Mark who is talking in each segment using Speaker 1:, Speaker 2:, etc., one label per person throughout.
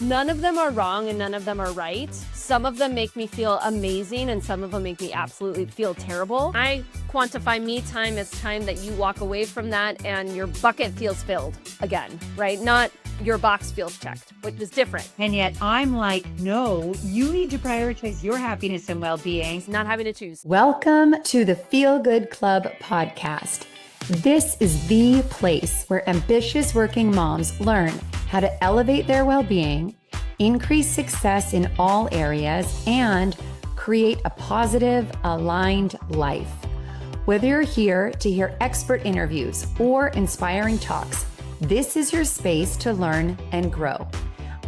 Speaker 1: None of them are wrong and none of them are right. Some of them make me feel amazing and some of them make me absolutely feel terrible. I quantify me time as time that you walk away from that and your bucket feels filled again, right? Not your box feels checked, which is different.
Speaker 2: And yet I'm like, no, you need to prioritize your happiness and well-being.
Speaker 1: Not having to choose.
Speaker 3: Welcome to the Feel Good Club podcast. This is the place where ambitious working moms learn how to elevate their well-being, increase success in all areas, and create a positive, aligned life. Whether you're here to hear expert interviews or inspiring talks, this is your space to learn and grow.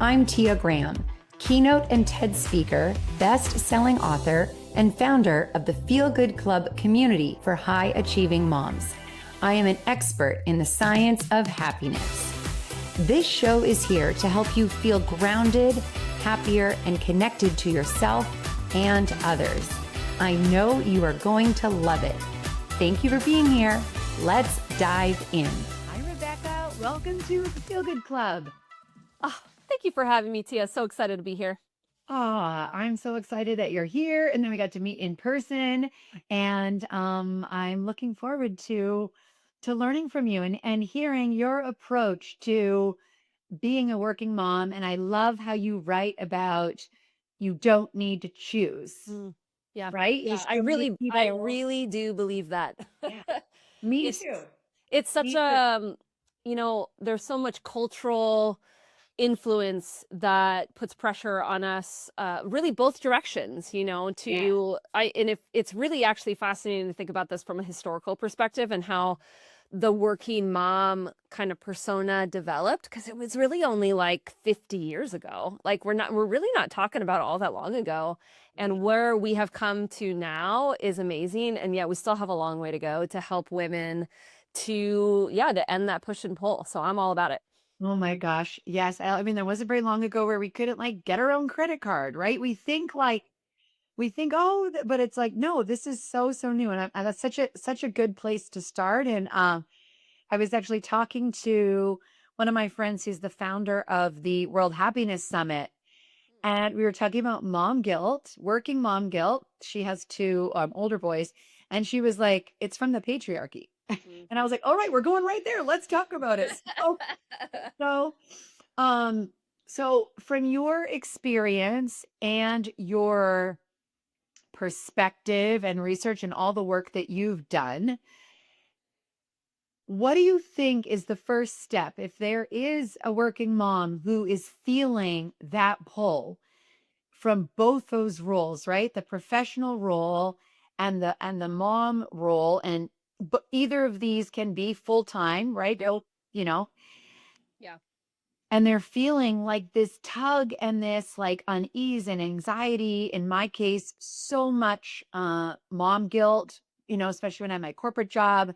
Speaker 3: I'm Tia Graham, keynote and TED speaker, best-selling author, and founder of the Feel Good Club community for high-achieving moms. I am an expert in the science of happiness. This show is here to help you feel grounded, happier, and connected to yourself and others. I know you are going to love it. Thank you for being here. Let's dive in.
Speaker 2: Hi, Rebecca. Welcome to the Feel Good Club.
Speaker 1: Oh, thank you for having me, Tia. So excited to be here.
Speaker 2: I'm so excited that you're here. And then we got to meet in person. And I'm looking forward to learning from you and hearing your approach to being a working mom. And I love how you write about you don't need to choose.
Speaker 1: Yeah.
Speaker 2: Right?
Speaker 1: Yeah, I really do believe that.
Speaker 2: Yeah. Me
Speaker 1: It's-
Speaker 2: too.
Speaker 1: It's such
Speaker 2: Me too.
Speaker 1: a, there's so much cultural influence that puts pressure on us, really both directions, and if it's really actually fascinating to think about this from a historical perspective and how the working mom kind of persona developed, because it was really only like 50 years ago. Like we're really not talking about all that long ago. And where we have come to now is amazing. And yet we still have a long way to go to help women to end that push and pull. So I'm all about it.
Speaker 2: Oh my gosh. Yes. I mean, there wasn't very long ago where we couldn't get our own credit card, right? We think, but it's like, no, this is so new. And that's such a good place to start. And I was actually talking to one of my friends who's the founder of the World Happiness Summit. And we were talking about mom guilt, working mom guilt. She has two older boys. And she was like, it's from the patriarchy. And I was like, all right, we're going right there. Let's talk about it. So from your experience and your perspective and research and all the work that you've done, what do you think is the first step if there is a working mom who is feeling that pull from both those roles, right? The professional role and the mom role, but either of these can be full-time, right?
Speaker 1: Yeah.
Speaker 2: And they're feeling like this tug and this unease and anxiety. In my case, so much mom guilt, especially when I'm at my corporate job.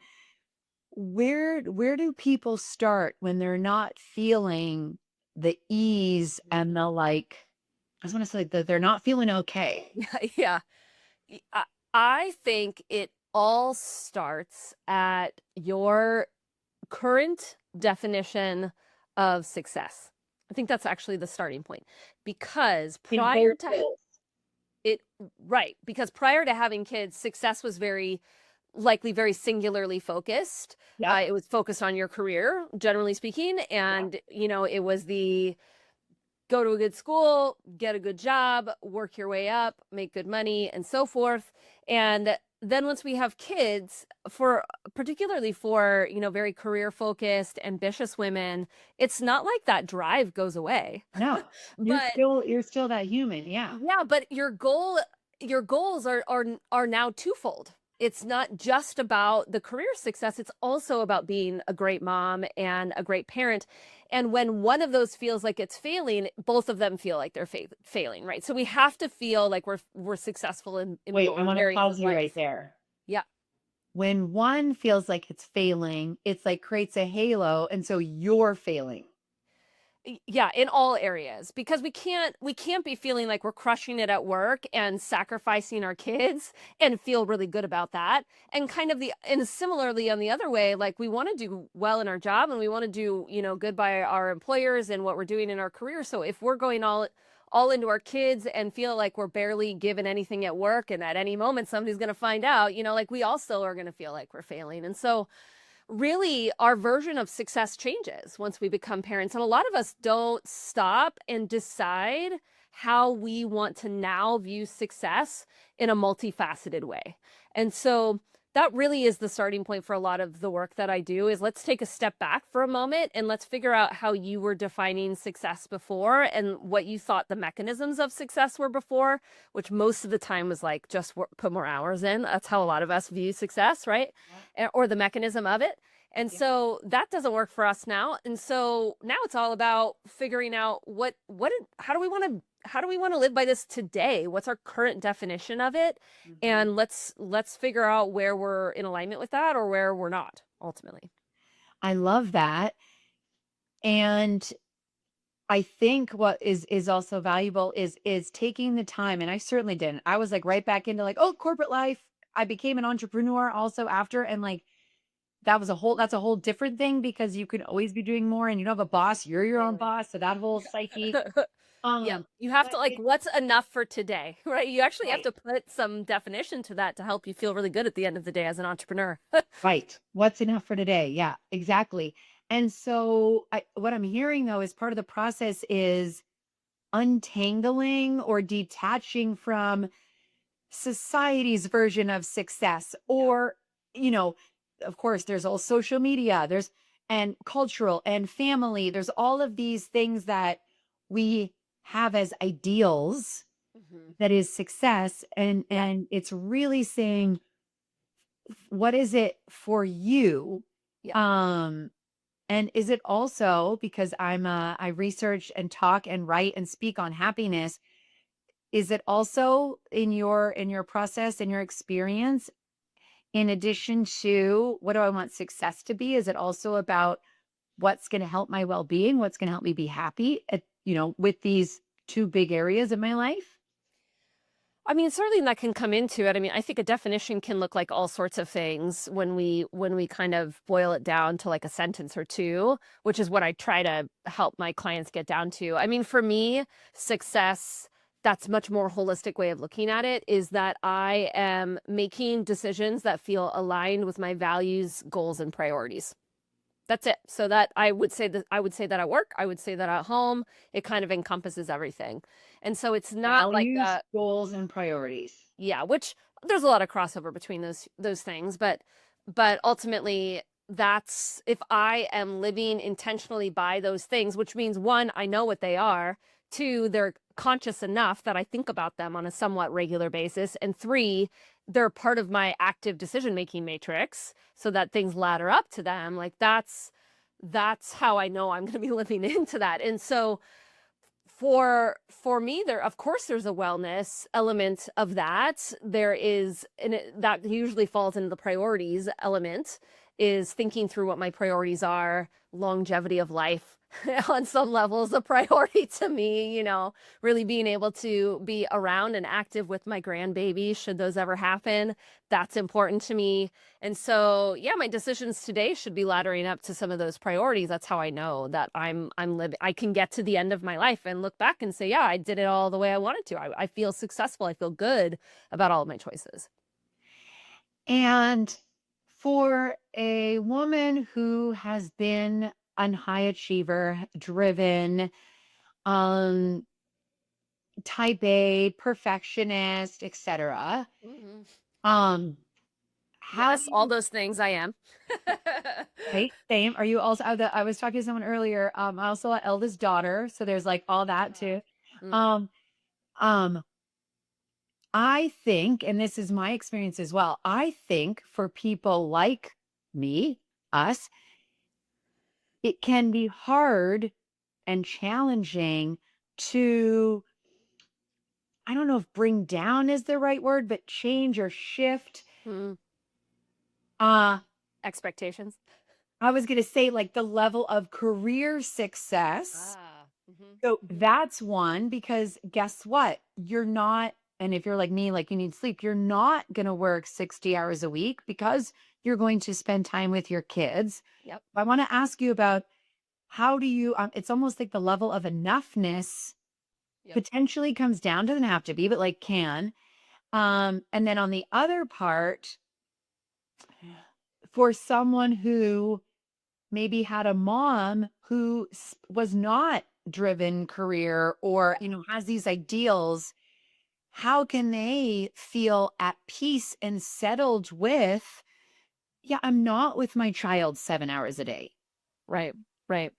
Speaker 2: Where do people start when they're not feeling the ease and I just want to say that they're not feeling okay?
Speaker 1: Yeah. I think it all starts at your current definition of success. I think that's actually the starting point, because prior to having kids, success was very singularly focused.
Speaker 2: Yeah.
Speaker 1: It was focused on your career, generally speaking. And, it was the go to a good school, get a good job, work your way up, make good money, and so forth. And then once we have kids, particularly for very career focused, ambitious women, it's not like that drive goes away.
Speaker 2: No, you're still that human. Yeah.
Speaker 1: Yeah, but your goals are now twofold. It's not just about the career success. It's also about being a great mom and a great parent. And when one of those feels like it's failing, both of them feel like they're failing, right? So we have to feel like we're successful in
Speaker 2: Wait, I want to pause you
Speaker 1: life.
Speaker 2: right there.
Speaker 1: Yeah.
Speaker 2: When one feels like it's failing, it's creates a halo. And so you're failing.
Speaker 1: Yeah, in all areas, because we can't be feeling like we're crushing it at work and sacrificing our kids and feel really good about that. And kind of and similarly on the other way, like we want to do well in our job and we want to do, good by our employers and what we're doing in our career. So if we're going all into our kids and feel like we're barely given anything at work and at any moment somebody's going to find out, like we also are going to feel like we're failing. And so really our version of success changes once we become parents. And a lot of us don't stop and decide how we want to now view success in a multifaceted way. And so that really is the starting point for a lot of the work that I do is let's take a step back for a moment and let's figure out how you were defining success before and what you thought the mechanisms of success were before, which most of the time was like just put more hours in. That's how a lot of us view success, right? Yeah. Or the mechanism of it. And so that doesn't work for us now. And so now it's all about figuring out how do we want to live by this today? What's our current definition of it? Mm-hmm. And let's figure out where we're in alignment with that or where we're not ultimately.
Speaker 2: I love that. And I think what is also valuable is taking the time. And I certainly didn't. I was like right back into like, corporate life. I became an entrepreneur also after, and like that's a whole different thing because you can always be doing more and you don't have a boss, you're your own boss. So that whole psyche.
Speaker 1: Yeah, you have to what's enough for today, right? You actually have to put some definition to that to help you feel really good at the end of the day as an entrepreneur.
Speaker 2: Right. What's enough for today? Yeah, exactly. And so what I'm hearing though is part of the process is untangling or detaching from society's version of success or, of course, there's all social media, and cultural and family. There's all of these things that we have as ideals that is success. And it's really saying, what is it for you? Yeah. And is it also because I research and talk and write and speak on happiness. Is it also in your process, in your experience, in addition to what do I want success to be? Is it also about what's going to help my well-being? What's going to help me be happy with these two big areas of my life?
Speaker 1: I mean, certainly that can come into it. I mean, I think a definition can look like all sorts of things when we kind of boil it down to like a sentence or two, which is what I try to help my clients get down to. I mean, for me, success, that's much more holistic way of looking at it, is that I am making decisions that feel aligned with my values, goals, and priorities. That's it. So that I would say that at work, I would say that at home, it kind of encompasses everything. And so it's not
Speaker 2: values,
Speaker 1: like
Speaker 2: goals and priorities.
Speaker 1: Yeah, which there's a lot of crossover between those things, but ultimately that's if I am living intentionally by those things, which means one, I know what they are, two, they're conscious enough that I think about them on a somewhat regular basis, and three, they're part of my active decision-making matrix so that things ladder up to them. Like that's how I know I'm going to be living into that. And so for me, of course there's a wellness element of that. There is, and that usually falls into the priorities element, is thinking through what my priorities are. Longevity of life on some levels a priority to me, really being able to be around and active with my grandbaby should those ever happen. That's important to me. And so, yeah, my decisions today should be laddering up to some of those priorities. That's how I know that I'm living. I can get to the end of my life and look back and say, yeah, I did it all the way I wanted to. I feel successful. I feel good about all of my choices.
Speaker 2: And for a woman who has been a high achiever, driven, type A, perfectionist, etc.
Speaker 1: Mm-hmm.
Speaker 2: How
Speaker 1: yes, all those things I am.
Speaker 2: Right, same. Are you also? I was talking to someone earlier. I also an eldest daughter, so there's like all that too. Mm. I think, and this is my experience as well. I think for people like me, us, it can be hard and challenging to, I don't know if bring down is the right word, but change or shift.
Speaker 1: Expectations.
Speaker 2: I was going to say like the level of career success
Speaker 1: Mhm.
Speaker 2: So that's one, because guess what? You're not, and if you're like me, like you need sleep, you're not going to work 60 hours a week because you're going to spend time with your kids.
Speaker 1: Yep.
Speaker 2: I want to ask you about how do you, it's almost like the level of enoughness
Speaker 1: Yep.
Speaker 2: potentially comes down, doesn't have to be, but like can. And then on the other part, for someone who maybe had a mom who was not driven career, or has these ideals, how can they feel at peace and settled with, yeah, I'm not with my child 7 hours a day?
Speaker 1: Right. Right.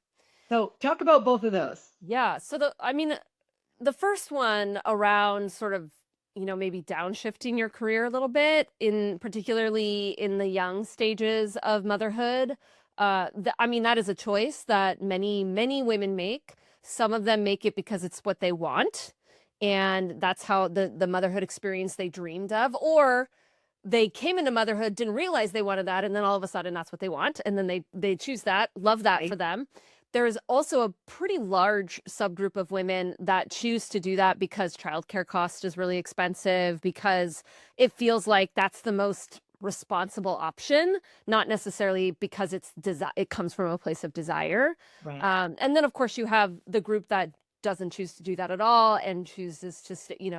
Speaker 2: So talk about both of those.
Speaker 1: Yeah. So the first one around sort of, maybe downshifting your career a little bit, in particularly in the young stages of motherhood. That is a choice that many women make. Some of them make it because it's what they want, and that's how the motherhood experience they dreamed of, or they came into motherhood, didn't realize they wanted that, and then all of a sudden that's what they want, and then they choose that, love that for
Speaker 2: Right.
Speaker 1: them. There's also a pretty large subgroup of women that choose to do that because childcare cost is really expensive, because it feels like that's the most responsible option, not necessarily because it comes from a place of desire.
Speaker 2: Right.
Speaker 1: And then of course you have the group that doesn't choose to do that at all and chooses to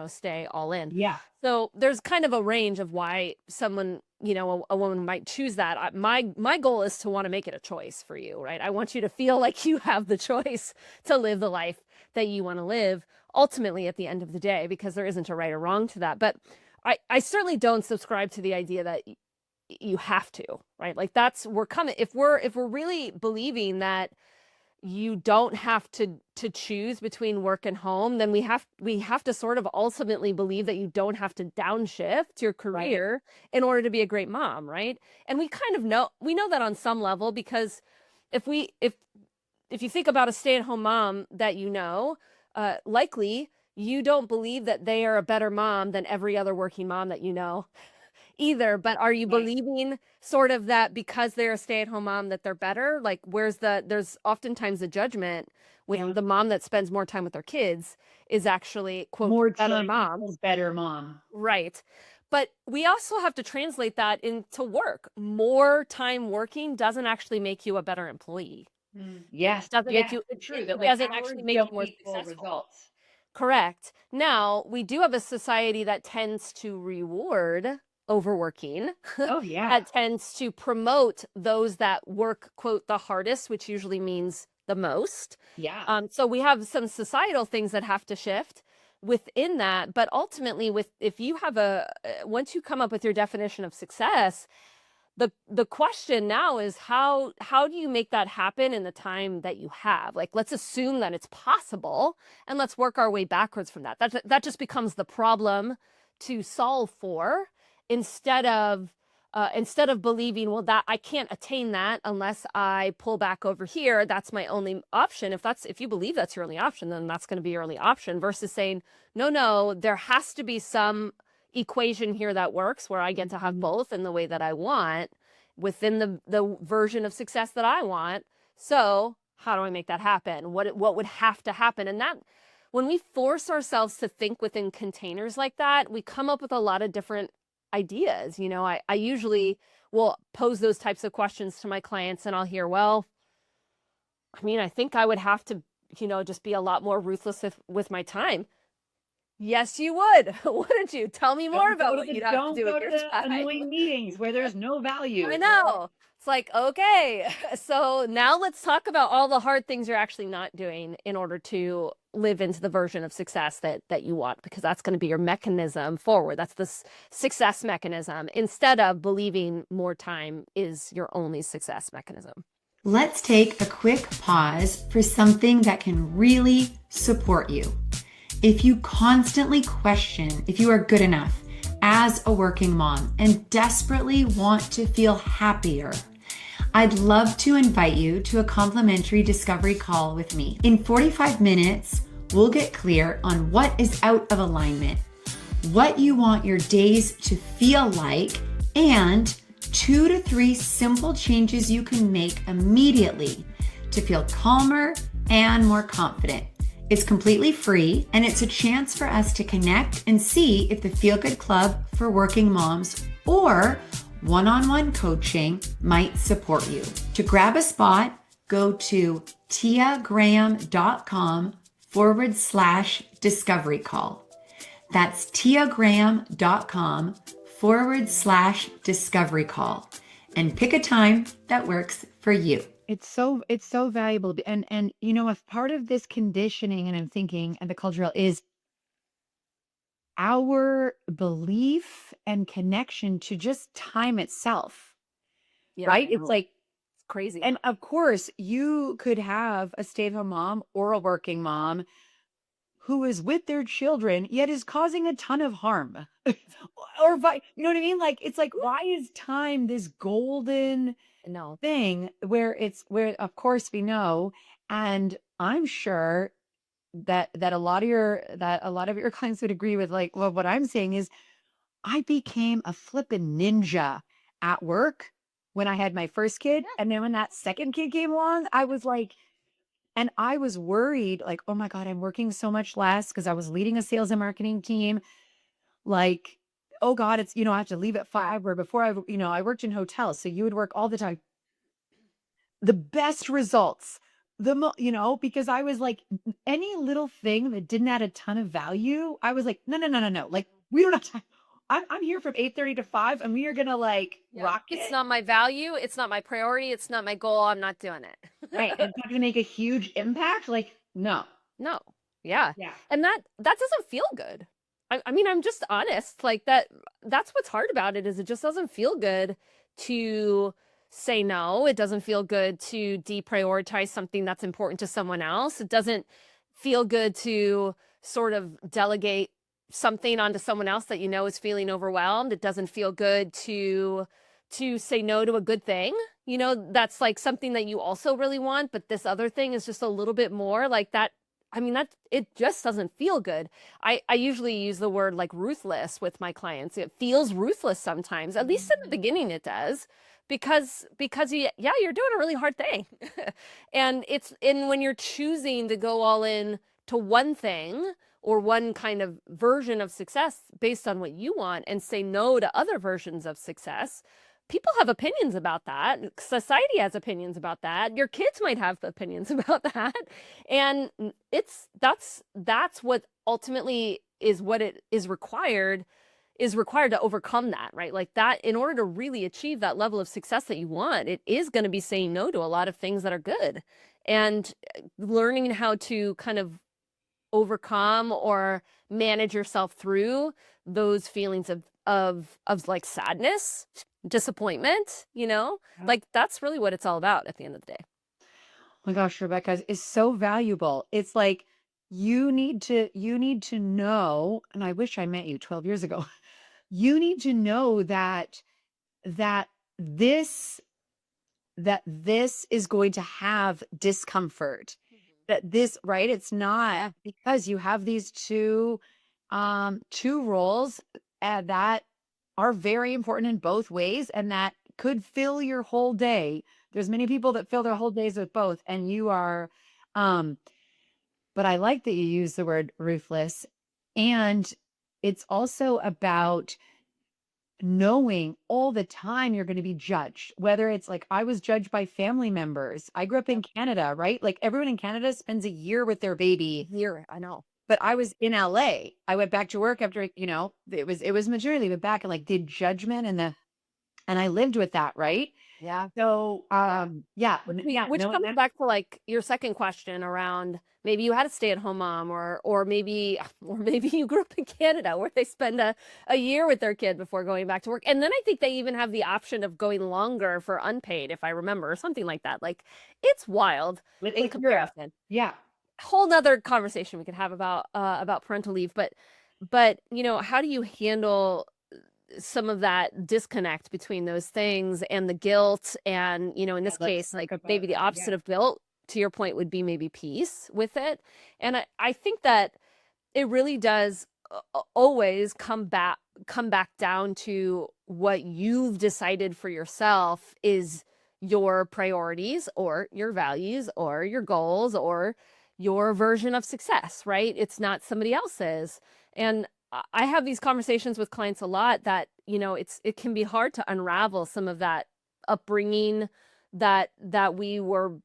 Speaker 1: stay all in.
Speaker 2: Yeah.
Speaker 1: So there's kind of a range of why someone, a woman might choose that. My goal is to want to make it a choice for you, right? I want you to feel like you have the choice to live the life that you want to live ultimately at the end of the day, because there isn't a right or wrong to that. But I certainly don't subscribe to the idea that you have to, right? Like if we're really believing that you don't have to choose between work and home, then we have to sort of ultimately believe that you don't have to downshift your career in order to be a great mom, right? And we kind of know that on some level, because if you think about a stay-at-home mom that likely you don't believe that they are a better mom than every other working mom that either. But are you believing sort of that because they're a stay-at-home mom that they're better? Like, there's oftentimes a judgment with the mom that spends more time with their kids is actually, quote,
Speaker 2: More
Speaker 1: better
Speaker 2: time
Speaker 1: mom.
Speaker 2: equals better mom.
Speaker 1: Right. But we also have to translate that into work. More time working doesn't actually make you a better employee.
Speaker 2: Yes.
Speaker 1: Doesn't make you,
Speaker 2: True.
Speaker 1: it
Speaker 2: That like
Speaker 1: doesn't
Speaker 2: hours
Speaker 1: actually make you
Speaker 2: don't
Speaker 1: more
Speaker 2: equal
Speaker 1: successful.
Speaker 2: results.
Speaker 1: Correct. Now, we do have a society that tends to reward overworking.
Speaker 2: Oh yeah.
Speaker 1: That tends to promote those that work, quote, the hardest, which usually means the most.
Speaker 2: Yeah.
Speaker 1: So we have some societal things that have to shift within that. But ultimately, if you have once you come up with your definition of success, the question now is how do you make that happen in the time that you have? Like, let's assume that it's possible, and let's work our way backwards from that. That just becomes the problem to solve for, instead of believing, well, that I can't attain that unless I pull back over here. That's my only option. If you believe that's your only option, then that's going to be your only option, versus saying, no, there has to be some equation here that works where I get to have both in the way that I want, within the version of success that I want. So how do I make that happen? What would have to happen? And that, when we force ourselves to think within containers like that, we come up with a lot of different ideas. I usually will pose those types of questions to my clients, and I'll hear, well, I think I would have to, just be a lot more ruthless with my time. Yes, you would. Wouldn't you? Tell me more about what you'd have to do with your time.
Speaker 2: Don't go to the annoying meetings where there's no value.
Speaker 1: I know. It's like, okay, so now let's talk about all the hard things you're actually not doing in order to live into the version of success that you want, because that's going to be your mechanism forward. That's the success mechanism, instead of believing more time is your only success mechanism.
Speaker 3: Let's take a quick pause for something that can really support you. If you constantly question if you are good enough as a working mom and desperately want to feel happier, I'd love to invite you to a complimentary discovery call with me. In 45 minutes, we'll get clear on what is out of alignment, what you want your days to feel like, and 2 to 3 simple changes you can make immediately to feel calmer and more confident. It's completely free, and it's a chance for us to connect and see if the Feel Good Club for working moms or one-on-one coaching might support you. To grab a spot, go to tiagraham.com/discovery call. That's tiagraham.com/discovery call, and pick a time that works for you.
Speaker 2: It's so valuable. And you know, if part of this conditioning and I'm thinking and the cultural is our belief and connection to just time itself,
Speaker 1: Yeah.
Speaker 2: right? It's like,
Speaker 1: It's crazy.
Speaker 2: and of course, you could have a stay-at-home mom or a working mom who is with their children, yet is causing a ton of harm. Or, you know what I mean? Like, it's like, why is time this golden
Speaker 1: No.
Speaker 2: thing where, of course, we know, and I'm sure that a lot of your clients would agree with, like, well, what I'm saying is I became a flippin' ninja at work when I had my first kid.
Speaker 1: Yeah.
Speaker 2: And then when that second kid came along, I was like, and I was worried, like, oh my God, I'm working so much less because I was leading a sales and marketing team. Like, oh God, it's, I have to leave at 5, where before I worked in hotels. So you would work all the time. The best results, because I was like, any little thing that didn't add a ton of value, I was like, no, no, no, no, no. Like, we don't have time. I'm here from 8:30 to 5, and we are gonna like rock
Speaker 1: It's
Speaker 2: it.
Speaker 1: not my value. It's not my priority. It's not my goal. I'm not doing it.
Speaker 2: Right. It's not gonna make a huge impact. Like, no.
Speaker 1: No. Yeah.
Speaker 2: Yeah.
Speaker 1: And that doesn't feel good. I mean, I'm just honest. Like that's what's hard about it, is it just doesn't feel good to say no. It doesn't feel good to deprioritize something that's important to someone else. It doesn't feel good to sort of delegate something onto someone else that is feeling overwhelmed. It doesn't feel good to say no to a good thing. That's like something that you also really want, but this other thing is just a little bit more like that. I mean, it just doesn't feel good. I usually use the word like ruthless with my clients. It feels ruthless sometimes, at least in the beginning it does, because you're doing a really hard thing. And when you're choosing to go all in to one thing or one kind of version of success based on what you want and say no to other versions of success, people have opinions about that. Society has opinions about that. Your kids might have opinions about that. And that's what ultimately is what it is required to overcome that, right? Like that, in order to really achieve that level of success that you want, it is going to be saying no to a lot of things that are good, and learning how to kind of overcome or manage yourself through those feelings of like sadness, disappointment, like that's really what it's all about at the end of the day.
Speaker 2: Oh my gosh, Rebecca, is so valuable. It's like you need to know, and I wish I met you 12 years ago. You need to know that that this is going to have discomfort. That this, right? It's not because you have these two roles that are very important in both ways, and that could fill your whole day. There's many people that fill their whole days with both, and you are, but I like that you use the word ruthless. And it's also about knowing all the time you're going to be judged, whether it's like I was judged by family members. I grew up in Canada, right? Like everyone in Canada spends a year with their baby.
Speaker 1: I know.
Speaker 2: But I was in LA. I went back to work after, it was maternity leave, but back, and like the judgment and I lived with that, right?
Speaker 1: Yeah.
Speaker 2: So, yeah.
Speaker 1: Which comes back to like your second question around maybe you had a stay-at-home mom, or maybe you grew up in Canada where they spend a year with their kid before going back to work. And then I think they even have the option of going longer for unpaid, if I remember, or something like that. Like it's wild in comparison.
Speaker 2: Yeah.
Speaker 1: Whole nother conversation we could have about parental leave, but how do you handle some of that disconnect between those things and the guilt, and in this case, like maybe the opposite of guilt, to your point, would be maybe peace with it. And I think that it really does always come back down to what you've decided for yourself is your priorities or your values or your goals or your version of success, right? It's not somebody else's. And I have these conversations with clients a lot that, it can be hard to unravel some of that upbringing that we were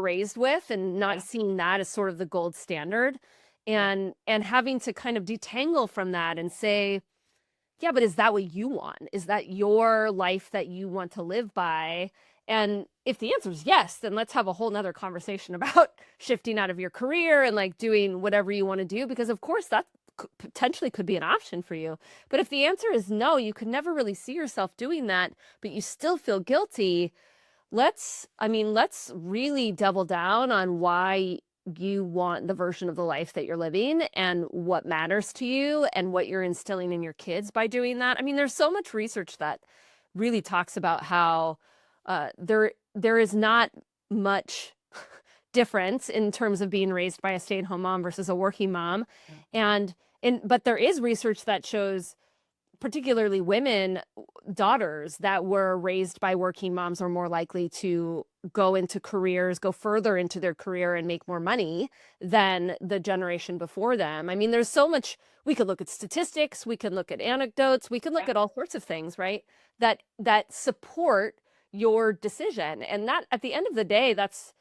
Speaker 1: raised with, and not seeing that as sort of the gold standard, and having to kind of detangle from that and say, yeah, but is that what you want? Is that your life that you want to live by? And if the answer is yes, then let's have a whole nother conversation about shifting out of your career and like doing whatever you want to do, because of course that potentially could be an option for you. But if the answer is no, you could never really see yourself doing that, but you still feel guilty. Let's really double down on why you want the version of the life that you're living, and what matters to you, and what you're instilling in your kids by doing that. I mean, there's so much research that really talks about how there is not much difference in terms of being raised by a stay-at-home mom versus a working mom. But there is research that shows particularly women daughters that were raised by working moms are more likely to go further into their career and make more money than the generation before them. I mean, there's so much, we could look at statistics, we can look at anecdotes, we can look at all sorts of things, right? That support your decision. And that, at the end of the day, that's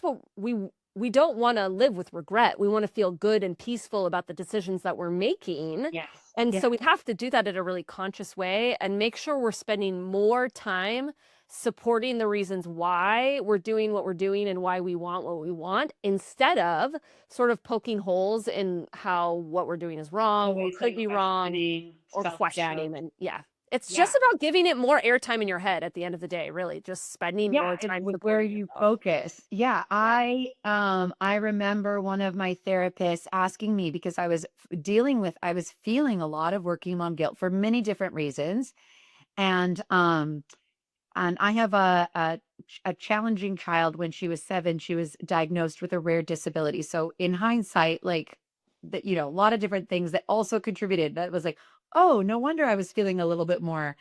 Speaker 1: what we don't want to live with regret. We want to feel good and peaceful about the decisions that we're making.
Speaker 2: Yes.
Speaker 1: And so we have to do that in a really conscious way, and make sure we're spending more time supporting the reasons why we're doing what we're doing and why we want what we want, instead of sort of poking holes in how what we're doing is wrong or could be wrong, or questioning. And it's just about giving it more airtime in your head at the end of the day, really just spending more time
Speaker 2: with where you focus. I remember one of my therapists asking me, because I was feeling a lot of working mom guilt for many different reasons. And I have a challenging child. When she was 7, she was diagnosed with a rare disability. So in hindsight, like that, a lot of different things that also contributed. That was like, oh, no wonder I was feeling a little bit more,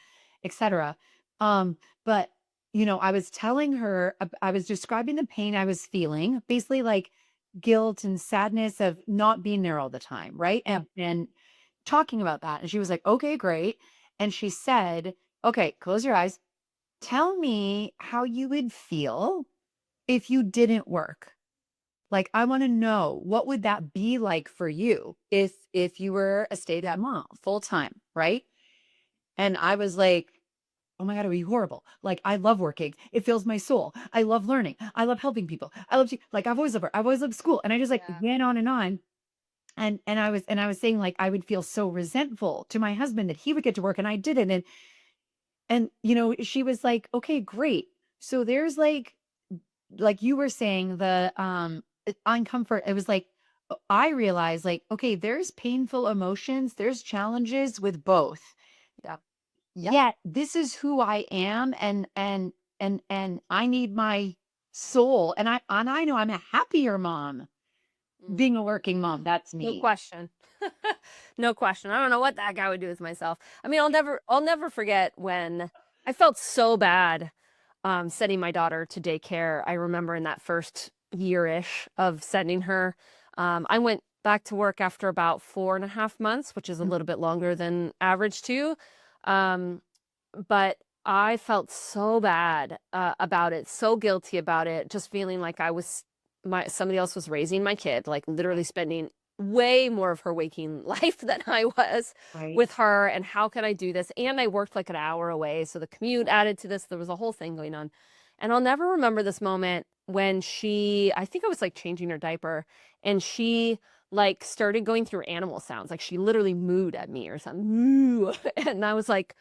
Speaker 2: etc. But I was telling her, I was describing the pain I was feeling, basically like guilt and sadness of not being there all the time, right? And talking about that. And she was like, okay, great. And she said, okay, close your eyes. Tell me how you would feel if you didn't work. Like, I want to know, what would that be like for you if you were a stay-at-home mom full time, right? And I was like, oh my God, it would be horrible. Like, I love working. It fills my soul. I love learning. I love helping people. I love, like, I've always loved school. And I just went on and on. And I was saying, like, I would feel so resentful to my husband that he would get to work and I didn't. And she was like, okay, great. So there's like you were saying, the uncomfort. It was like, I realized, like, okay, there's painful emotions, there's challenges with both. Yet this is who I am, and I need my soul, and I know I'm a happier mom being a working mom. That's me.
Speaker 1: No question. No question. I don't know what that guy would do with myself. I mean, I'll never forget when I felt so bad sending my daughter to daycare. I remember in that first year-ish of sending her, I went back to work after about 4.5 months, which is a little bit longer than average too. But I felt so bad about it, so guilty about it, just feeling like somebody else was raising my kid, like literally spending way more of her waking life than I was with her. And how could I do this? And I worked like an hour away, so the commute added to this. There was a whole thing going on. And I'll never remember this moment when I think I was like changing her diaper, and she like started going through animal sounds. Like she literally mooed at me or something. Moo. And I was like,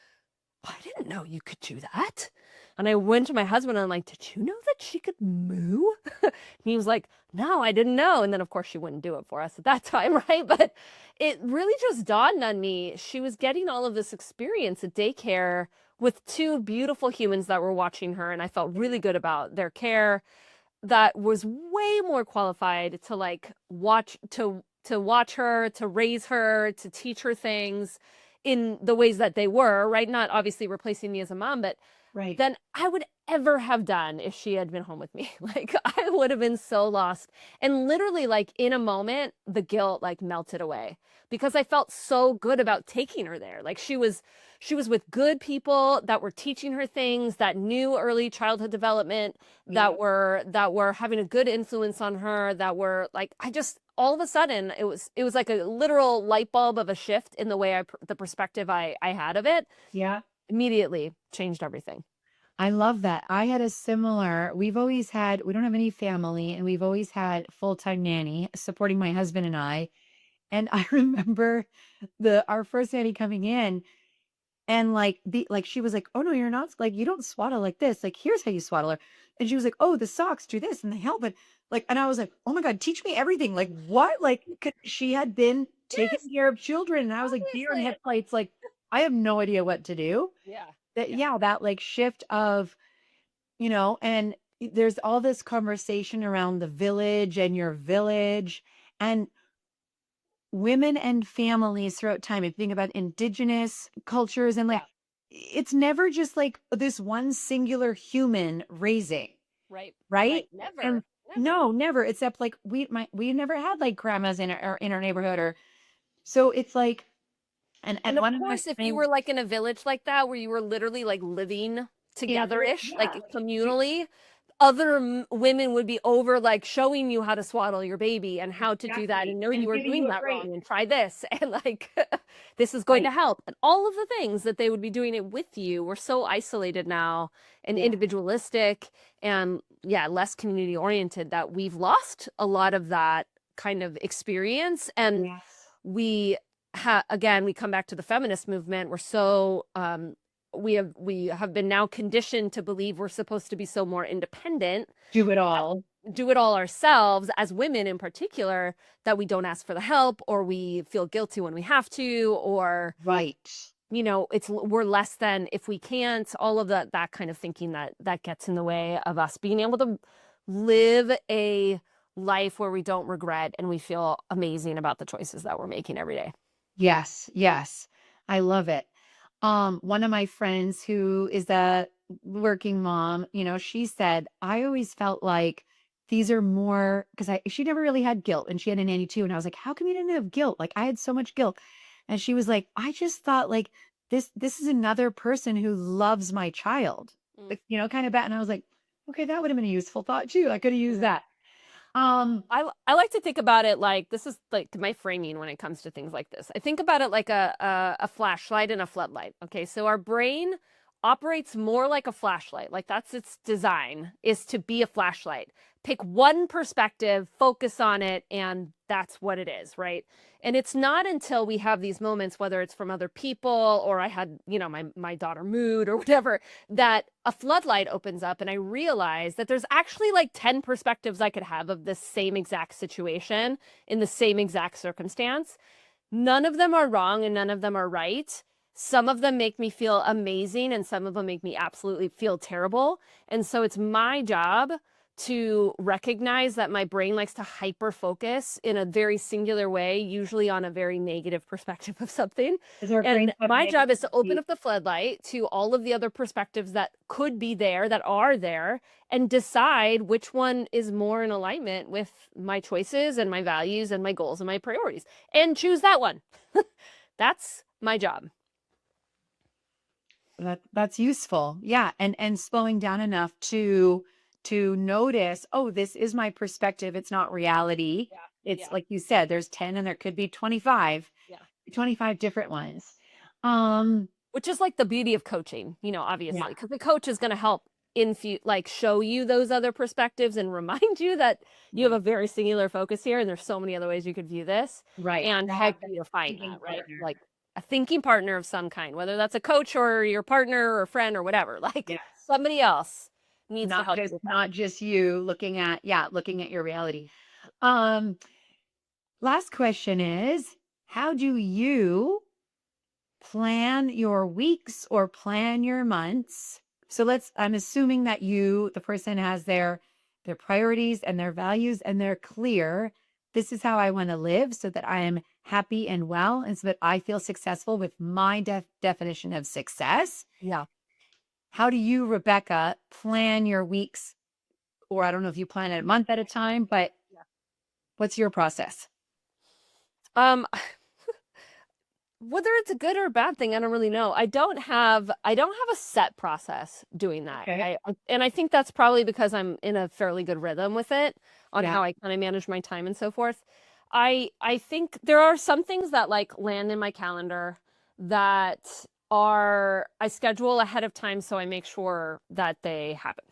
Speaker 1: I didn't know you could do that. And I went to my husband and I'm like, did you know that she could moo? And he was like, no, I didn't know. And then of course she wouldn't do it for us at that time, right? But it really just dawned on me. She was getting all of this experience at daycare with 2 beautiful humans that were watching her. And I felt really good about their care, that was way more qualified to like watch her, to raise her, to teach her things in the ways that they were, right? Not obviously replacing me as a mom, but
Speaker 2: Right.
Speaker 1: than I would ever have done if she had been home with me. Like I would have been so lost. And literally like in a moment, the guilt like melted away because I felt so good about taking her there. Like she was with good people that were teaching her things, that knew early childhood development, that were having a good influence on her, that were like I just all of a sudden it was like a literal light bulb of a shift in the way the perspective I had of it
Speaker 2: Yeah.
Speaker 1: immediately changed everything.
Speaker 2: I love that. I had a similar, we've always had, we don't have any family, and we've always had full-time nanny supporting my husband and I. And I remember our first nanny coming in, and like she was like, "Oh no, you're not, like you don't swaddle like this. Like here's how you swaddle her." And she was like, "Oh, the socks do this and the help." And like, and I was like, "Oh my God, teach me everything." Like what? Like 'cause she had been taking
Speaker 1: Yes,
Speaker 2: care of children, and I was like deer in
Speaker 1: obviously.
Speaker 2: headlights. Like I have no idea what to do.
Speaker 1: Yeah.
Speaker 2: That
Speaker 1: Yeah.
Speaker 2: yeah, that like shift of, and there's all this conversation around the village and your village, and women and families throughout time. If you think about indigenous cultures and like,
Speaker 1: Yeah.
Speaker 2: it's never just like this one singular human raising,
Speaker 1: Right.
Speaker 2: right?
Speaker 1: Right. Never.
Speaker 2: And
Speaker 1: Never.
Speaker 2: no, never, except like we never had like grandmas in our neighborhood, or so it's like, and
Speaker 1: And of
Speaker 2: one of my
Speaker 1: course, if you
Speaker 2: friends,
Speaker 1: were like in a village like that where you were literally like living
Speaker 2: yeah,
Speaker 1: together-ish,
Speaker 2: yeah,
Speaker 1: like communally, other women would be over like showing you how to swaddle your baby and how to do that
Speaker 2: exactly,
Speaker 1: and no, you
Speaker 2: and
Speaker 1: were
Speaker 2: giving
Speaker 1: doing
Speaker 2: you a
Speaker 1: that
Speaker 2: break,
Speaker 1: wrong and try this and like this is going to
Speaker 2: right?
Speaker 1: help. And all of the things that they would be doing it with you. We're so isolated now and
Speaker 2: Yeah,
Speaker 1: individualistic and yeah, less community oriented that we've lost a lot of that kind of experience. And
Speaker 2: yes,
Speaker 1: we again we come back to the feminist movement. We're so we have been now conditioned to believe we're supposed to be so more independent,
Speaker 2: do it all,
Speaker 1: do it all ourselves as women in particular, that we don't ask for the help or we feel guilty when we have to, or
Speaker 2: right?
Speaker 1: it's we're less than if we can't, all of that kind of thinking that gets in the way of us being able to live a life where we don't regret and we feel amazing about the choices that we're making every day.
Speaker 2: Yes, yes. I love it. One of my friends who is a working mom, she said, I always felt like these are more because she never really had guilt, and she had a nanny too. And I was like, how come you didn't have guilt? Like I had so much guilt. And she was like, I just thought like this is another person who loves my child.
Speaker 1: Mm.
Speaker 2: Like, kind of bad. And I was like, okay, that would have been a useful thought too. I could have used that. Um,
Speaker 1: I like to think about it like this is like my framing when it comes to things like this. I think about it like a flashlight and a floodlight. Okay, so our brain operates more like a flashlight. Like that's its design is to be a flashlight. Pick one perspective, focus on it, and that's what it is, right? And it's not until we have these moments, whether it's from other people or I had, my daughter mood or whatever, that a floodlight opens up and I realize that there's actually like 10 perspectives I could have of the same exact situation in the same exact circumstance. None of them are wrong and none of them are right. Some of them make me feel amazing and some of them make me absolutely feel terrible. And so it's my job to recognize that my brain likes to hyper focus in a very singular way, usually on a very negative perspective of something.
Speaker 2: is our
Speaker 1: And
Speaker 2: brains have
Speaker 1: my job
Speaker 2: negative
Speaker 1: is to open
Speaker 2: views?
Speaker 1: up the floodlight to all of the other perspectives that could be there, that are there, and decide which one is more in alignment with my choices and my values and my goals and my priorities, and choose that one. That's my job.
Speaker 2: That's useful. Yeah. And slowing down enough to notice, oh, this is my perspective. It's not reality.
Speaker 1: Yeah.
Speaker 2: It's
Speaker 1: Yeah.
Speaker 2: like you said, there's 10 and there could be 25,
Speaker 1: Yeah.
Speaker 2: 25 different ones. Um,
Speaker 1: Which is like the beauty of coaching,
Speaker 2: yeah,
Speaker 1: obviously, because the coach is going to help like show you those other perspectives and remind you that you have
Speaker 2: right,
Speaker 1: a very singular focus here and there's so many other ways you could view this,
Speaker 2: right.
Speaker 1: and
Speaker 2: To
Speaker 1: help
Speaker 2: have that
Speaker 1: you to find
Speaker 2: thinking
Speaker 1: that, right?
Speaker 2: partner.
Speaker 1: Like a thinking partner of some kind, whether that's a coach or your partner or friend or whatever, like
Speaker 2: Yes.
Speaker 1: somebody else needs to
Speaker 2: Not
Speaker 1: help you
Speaker 2: just
Speaker 1: with that.
Speaker 2: not just you looking at, yeah, looking at your reality. Um, Last question is, how do you plan your weeks or plan your months? So I'm assuming that the person has their priorities and their values and they're clear. This is how I want to live so that I am happy and well and so that I feel successful with my definition of success.
Speaker 1: Yeah.
Speaker 2: how do you, Rebecca, plan your weeks? Or I don't know if you plan it a month at a time, but what's your process?
Speaker 1: Um, whether it's a good or a bad thing, I don't really know. I don't have a set process doing that.
Speaker 2: Okay.
Speaker 1: And I think that's probably because I'm in a fairly good rhythm with it on
Speaker 2: Yeah.
Speaker 1: how I kind of manage my time and so forth. I think there are some things that like land in my calendar that are I schedule ahead of time so I make sure that they happen.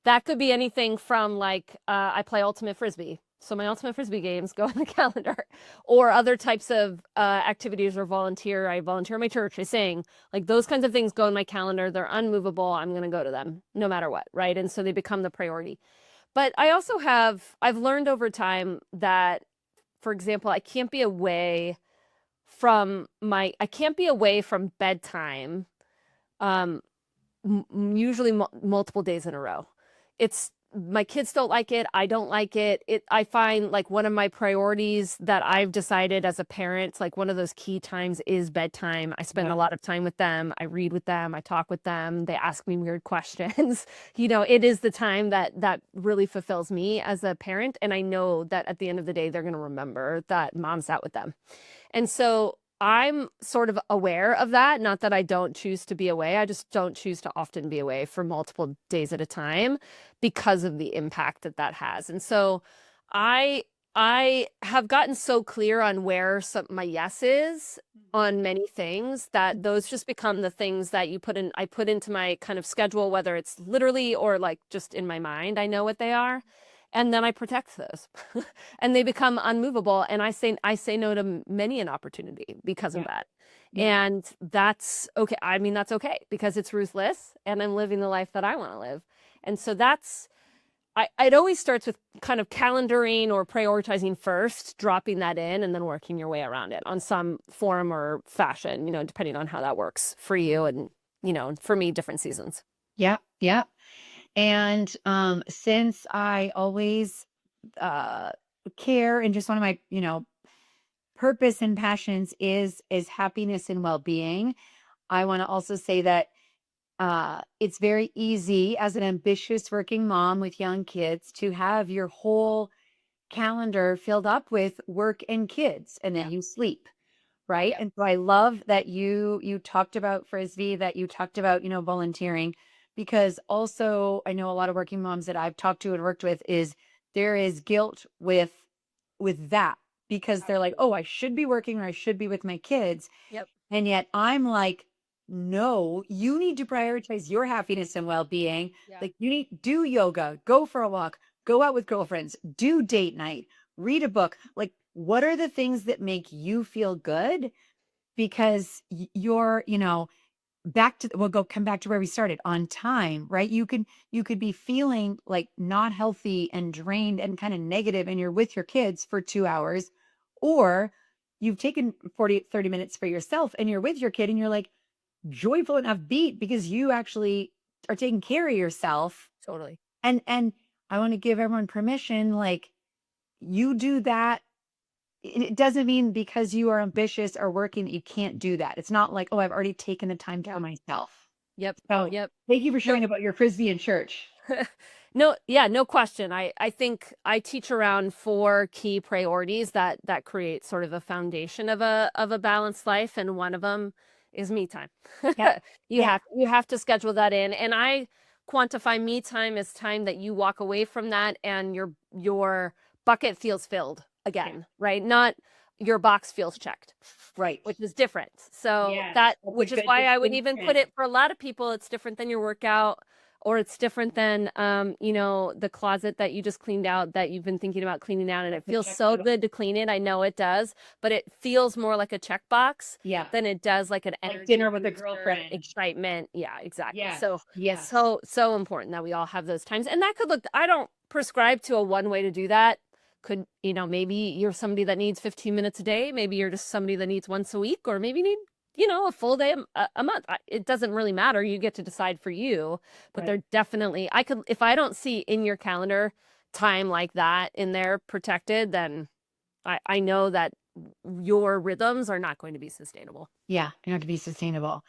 Speaker 1: That could be anything from like I play ultimate frisbee. So my ultimate frisbee games go on the calendar or other types of activities or volunteer. I volunteer at my church. I sing. Like those kinds of things go in my calendar. They're unmovable. I'm going to go to them no matter what. Right. And so they become the priority. But I've learned over time that, for example, I can't be away from bedtime, um, usually multiple days in a row. It's my kids don't like it. I don't like it. I find like one of my priorities that I've decided as a parent, like one of those key times is bedtime. I spend a lot of time with them. I read with them. I talk with them. They ask me weird questions. It is the time that really fulfills me as a parent. And I know that at the end of the day, they're going to remember that mom's out with them. And so I'm sort of aware of that. Not that I don't choose to be away. I just don't choose to often be away for multiple days at a time because of the impact that that has. And so I I have gotten so clear on where my yes is on many things that those just become the things that I put into my kind of schedule, whether it's literally or like just in my mind. I know what they are. And then I protect those and they become unmovable. And I say no to many an opportunity because of that.
Speaker 2: Yeah.
Speaker 1: And that's okay. I mean, that's okay because it's ruthless and I'm living the life that I want to live. And so it always starts with kind of calendaring or prioritizing first, dropping that in, and then working your way around it on some form or fashion, depending on how that works for you and, for me, different seasons.
Speaker 2: Yeah. Yeah. And since I always uh care, and just one of my, purpose and passions is happiness and well-being, I want to also say that it's very easy as an ambitious working mom with young kids to have your whole calendar filled up with work and kids, and then
Speaker 1: Yeah.
Speaker 2: you sleep, right?
Speaker 1: Yeah.
Speaker 2: And so I love that you talked about frisbee, that you talked about, volunteering, because also I know a lot of working moms that I've talked to and worked with is there is guilt with that, because they're like, oh, I should be working or I should be with my kids.
Speaker 1: Yep.
Speaker 2: And yet I'm like, no, you need to prioritize your happiness and well-being.
Speaker 1: Yeah.
Speaker 2: Like, you need do yoga, go for a walk, go out with girlfriends, do date night, read a book. Like, what are the things that make you feel good? Because you're, we'll come back to where we started, on time, right? You could be feeling like not healthy and drained and kind of negative, and you're with your kids for 2 hours, or you've taken 30 minutes for yourself and you're with your kid and you're like joyful and upbeat because you actually are taking care of yourself.
Speaker 1: Totally.
Speaker 2: And I want to give everyone permission, like, you do that. It doesn't mean because you are ambitious or working that you can't do that. It's not like, oh, I've already taken the time for myself.
Speaker 1: Yep.
Speaker 2: So
Speaker 1: Yep.
Speaker 2: thank you for
Speaker 1: No,
Speaker 2: sharing about your frisbee in church.
Speaker 1: no, yeah, no question. I think I teach around 4 key priorities that create sort of a foundation of a balanced life, and one of them is me time.
Speaker 2: Yeah.
Speaker 1: You
Speaker 2: Yeah.
Speaker 1: have to schedule that in, and I quantify me time as time that you walk away from that and your bucket feels filled again, right? Not your box feels checked,
Speaker 2: Right.
Speaker 1: which is different. So
Speaker 2: Yes,
Speaker 1: that,
Speaker 2: that's a
Speaker 1: which is
Speaker 2: good
Speaker 1: why I would even put
Speaker 2: distinction.
Speaker 1: it for a lot of people, it's different than your workout, or it's different than, the closet that you just cleaned out that you've been thinking about cleaning out, and it feels so good to clean it. I know it does, but it feels more like a checkbox
Speaker 2: Yeah.
Speaker 1: than it does like an
Speaker 2: Like
Speaker 1: energy
Speaker 2: dinner with a
Speaker 1: booster,
Speaker 2: girlfriend.
Speaker 1: excitement. Yeah, exactly.
Speaker 2: Yes.
Speaker 1: So
Speaker 2: Yes.
Speaker 1: so important that we all have those times, and that could look. I don't prescribe to a one way to do that. Could, maybe you're somebody that needs 15 minutes a day. Maybe you're just somebody that needs once a week, or maybe you need, a full day a month. It doesn't really matter. You get to decide for you, but
Speaker 2: Right.
Speaker 1: they're definitely, if I don't see in your calendar time like that in there protected, then I know that your rhythms are not going to be sustainable.
Speaker 2: Yeah. You're not going to be sustainable.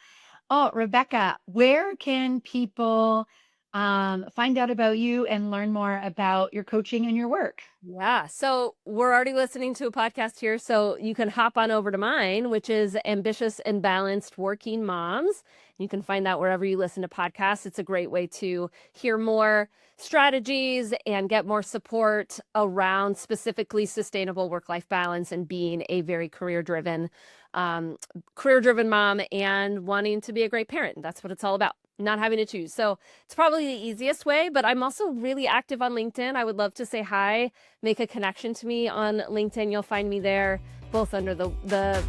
Speaker 2: Oh, Rebecca, where can people find out about you and learn more about your coaching and your work?
Speaker 1: Yeah. So we're already listening to a podcast here. So you can hop on over to mine, which is Ambitious and Balanced Working Moms. You can find that wherever you listen to podcasts. It's a great way to hear more strategies and get more support around specifically sustainable work-life balance and being a very career-driven mom and wanting to be a great parent. That's what it's all about. Not having to choose. So it's probably the easiest way, but I'm also really active on LinkedIn. I would love to say hi, make a connection to me on LinkedIn. You'll find me there, both under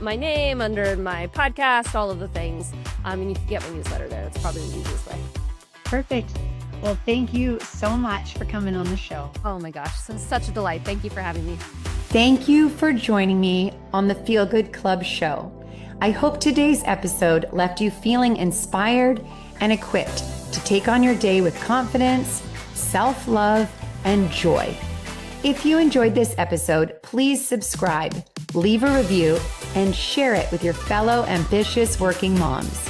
Speaker 1: my name, under my podcast, all of the things. And you can get my newsletter there. That's probably the easiest way.
Speaker 2: Perfect. Well, thank you so much for coming on the show.
Speaker 1: Oh my gosh, such a delight. Thank you for having me.
Speaker 3: Thank you for joining me on the Feel Good Club show. I hope today's episode left you feeling inspired and equipped to take on your day with confidence, self-love, and joy. If you enjoyed this episode, please subscribe, leave a review, and share it with your fellow ambitious working moms.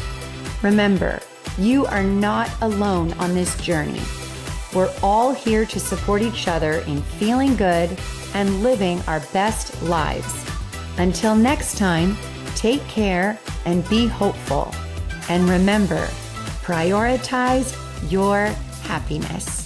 Speaker 3: Remember, you are not alone on this journey. We're all here to support each other in feeling good and living our best lives. Until next time, take care and be hopeful. And remember, prioritize your happiness.